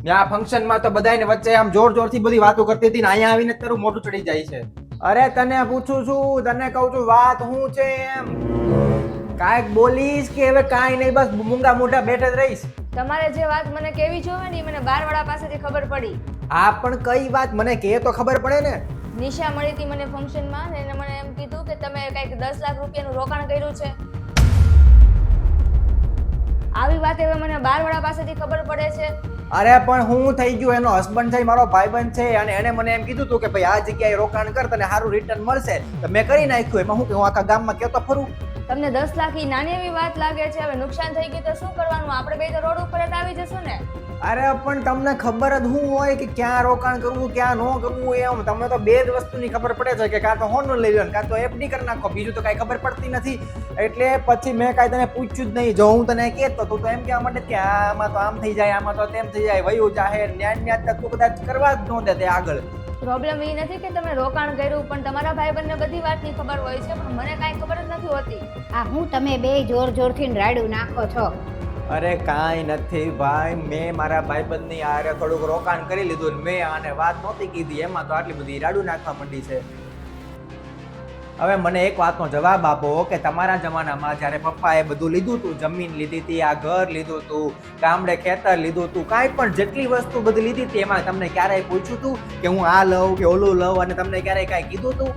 ત્યાં ફંક્શનમાં તો બધાને વચ્ચે આમ જોર જોરથી બધી વાતો કરતી હતી ને અહીંયા આવીને જ તારું મોઢું ચડી જાય છે. અરે તને પૂછું છું, તને કહું છું વાત હું છે એમ. કાંઈક બોલીશ કે હવે કાંઈ નહીં, બસ મૂંગા મોઢા બેઠા જ રહીશ? તમારે જે વાત મને કેવી જોવે ને મને બારવાળા પાસેથી ખબર પડી. હા પણ કઈ વાત મને કે તો ખબર પડે ને. નિશા મળી હતી મને ફંક્શનમાં ને એને મને એમ કીધું કે તમે કંઈક 10 લાખ રૂપિયાનું રોકાણ કર્યું છે. આવી વાત હવે મને બારવાળા પાસેથી ખબર પડે છે. અરે પણ હું થઈ ગયું, એનો હસબન્ડ છે, મારો ભાઈબંધ છે, અને એને મને એમ કીધું હતું કે ભાઈ આ જગ્યાએ રોકાણ કર, તને સારું રિટર્ન મળશે. તો મેં કરી નાખ્યું. એમાં હું આખા ગામમાં કેતો ફરું? તમને 10 લાખ ની નાની એવી વાત લાગે છે? હવે નુકસાન થઈ ગયું તો શું કરવાનું? આપણે બે તો રોડ ઉપર જ આવી જશું ને. અરે પણ તમને ખબર જ શું હોય કે ક્યાં રોકાણ કરવું ક્યાં ન કરવું એમ? તમને તો બે જ વસ્તુની ખબર પડે છે કે કાં તો હોનું લઈ લો કાં તો એફડી કરી નાખો, બીજું તો કાંઈ ખબર પડતી નથી. એટલે પછી મેં કાંઈ તને પૂછ્યું જ નહીં. જો હું તને કહેતો તું તો એમ કહેવા માટે કે આમાં તો આમ થઈ જાય, આમાં તો તેમ થઈ જાય, વયું જાહેર ન્યાય તું કદાચ કરવા જ ન દે તે આગળ. પ્રોબ્લેમ એ નથી કે તમે રોકાણ કર્યું, પણ તમારા ભાઈબંધને બધી વાતની ખબર હોય છે, પણ મને કાંઈ ખબર જ નથી હોતી. આ હું તમે બે જોર જોરથી રાડું નાખો છો? અરે કાંઈ નથી ભાઈ, મેં મારા ભાઈબંધની આરે થોડુંક રોકાણ કરી લીધું ને મેં આને વાત નહોતી કીધી, એમાં તો આટલી બધી રાડું નાખવા માંડી છે. હવે મને એક વાતનો જવાબ આપો કે તમારા જમાનામાં જ્યારે પપ્પાએ બધું લીધું હતું, જમીન લીધી હતી, આ ઘર લીધું હતું, ગામડે ખેતર લીધું હતું, કાંઈ પણ જેટલી વસ્તુ બધી લીધી હતી એમાં તમને ક્યારેય પૂછ્યું હતું કે હું આ લઉં કે ઓલું લઉં? અને તમને ક્યારેય કાંઈ કીધું હતું?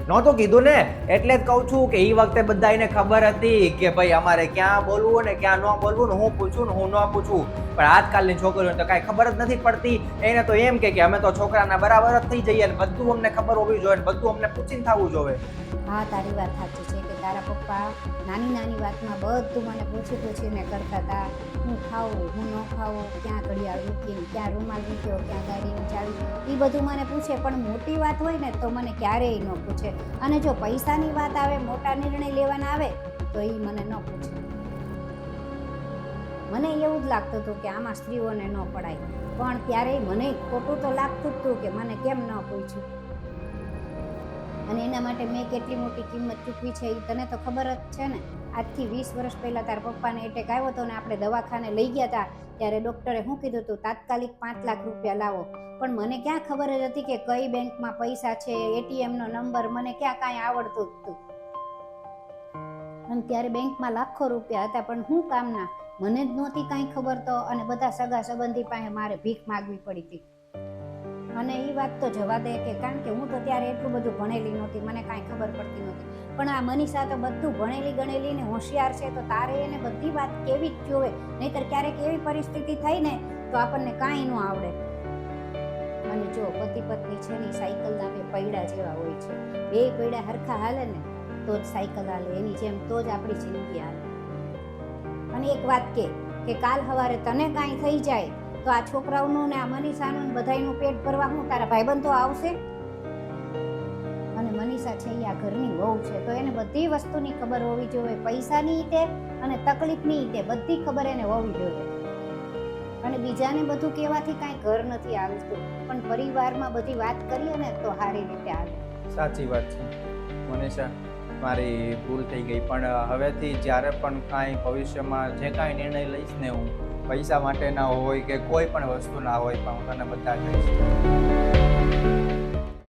નહોતું કીધું ને. એટલે જ કહું છું કે એ વખતે બધાને ખબર હતી કે ભાઈ અમારે ક્યાં બોલવું ને ક્યાં ન બોલવું, ને હું પૂછું ને હું ન પૂછું. પણ આજકાલની છોકરીઓને તો કાંઈ ખબર જ નથી પડતી. એને તો એમ કે અમે તો છોકરાના બરાબર જ થઈ જઈએ, ને બધું અમને ખબર હોવી જોઈએ, ને બધું અમને પૂછીને થવું જોઈએ. હા, તારી વાત સાચી છે કે તારા પપ્પા નાની નાની વાતમાં બધું મને પૂછીને કરતા હતા. હું ખાવું, હું ન ખાવું, ક્યાં ઘડિયાળ મૂકી, ક્યાં રૂમાલ મૂક્યો, ક્યાં ગાડીની ચાવી, એ બધું મને પૂછે. પણ મોટી વાત હોય ને તો મને ક્યારેય ન પૂછે. અને જો પૈસાની વાત આવે, મોટા નિર્ણય લેવાના આવે તો એ મને ન પૂછે. મને એવું જ લાગતું હતું કે આમાં સ્ત્રીઓને ન પડાય, પણ ત્યારે મને ખોટું તો લાગતું જ હતું કે મને કેમ ન પૂછ્યું. અને એના માટે મેં કેટલી મોટી કિંમત ચૂકવી છે એ તને તો ખબર જ છે ને. આજથી 20 વર્ષ પહેલાં તારા પપ્પાને એટેક આવ્યો હતો ને આપણે દવાખાને લઈ ગયા હતા, ત્યારે ડૉક્ટરે શું કીધું હતું? તાત્કાલિક 5 લાખ રૂપિયા લાવો. પણ મને ક્યાં ખબર જ હતી કે કઈ બેંકમાં પૈસા છે, એટીએમનો નંબર મને ક્યાં કાંઈ આવડતું જ હતું. અને ત્યારે બેંકમાં લાખો રૂપિયા હતા, પણ શું કામના? મને જ નહોતી કાંઈ ખબર તો. અને બધા સગા સંબંધી પાસે મારે ભીખ માગવી પડી હતી. અને એ વાત તો જવા દે કે કારણ કે હું તો ત્યારે એટલું બધું ભણેલી નહોતી, મને કાંઈ ખબર પડતી નહોતી. પણ આ મનીષા તો બધું ભણેલી ગણેલી ને હોશિયાર છે, તો તારે એને બધી વાત કેવી જ જોવે. નહીંતર ક્યારેક એવી પરિસ્થિતિ થઈ ને તો આપણને કાંઈ ન આવડે. અને જો પતિ પત્ની છે ને સાયકલના બે પૈડા જેવા હોય છે. બે પૈડા હરખા હાલે ને તો જ સાયકલ હાલે, એની જેમ તો જ આપણી જિંદગી હાલે. અને એક વાત કે કાલ સવારે તને કાંઈ થઈ જાય તો આ છોકરાઓનું ને આ મનીષાનું બધાયનું પેટ ભરવા હું તારા ભાઈબંધ તો આવશે? અને મનીષા છે એ આ ઘરની વહુ છે, તો એને બધી વસ્તુની ખબર હોવી જોઈએ. પૈસાની રીતે અને તકલીફની રીતે બધી ખબર એને હોવી જોઈએ. અને બીજાને બધું કહેવાથી કાંઈ ઘર નથી આવતું, પણ પરિવારમાં બધી વાત કરીએ ને તો સારી રીતે આવે. સાચી વાત છે મનીષા, મારી ભૂલ થઈ ગઈ. પણ હવેથી જ્યારે પણ કાંઈ ભવિષ્યમાં જે કાંઈ નિર્ણય લઈશ ને હું, પૈસા માટે ના હોય કે કોઈ પણ વસ્તુ ના હોય, પણ હું તને બધા કહીશ.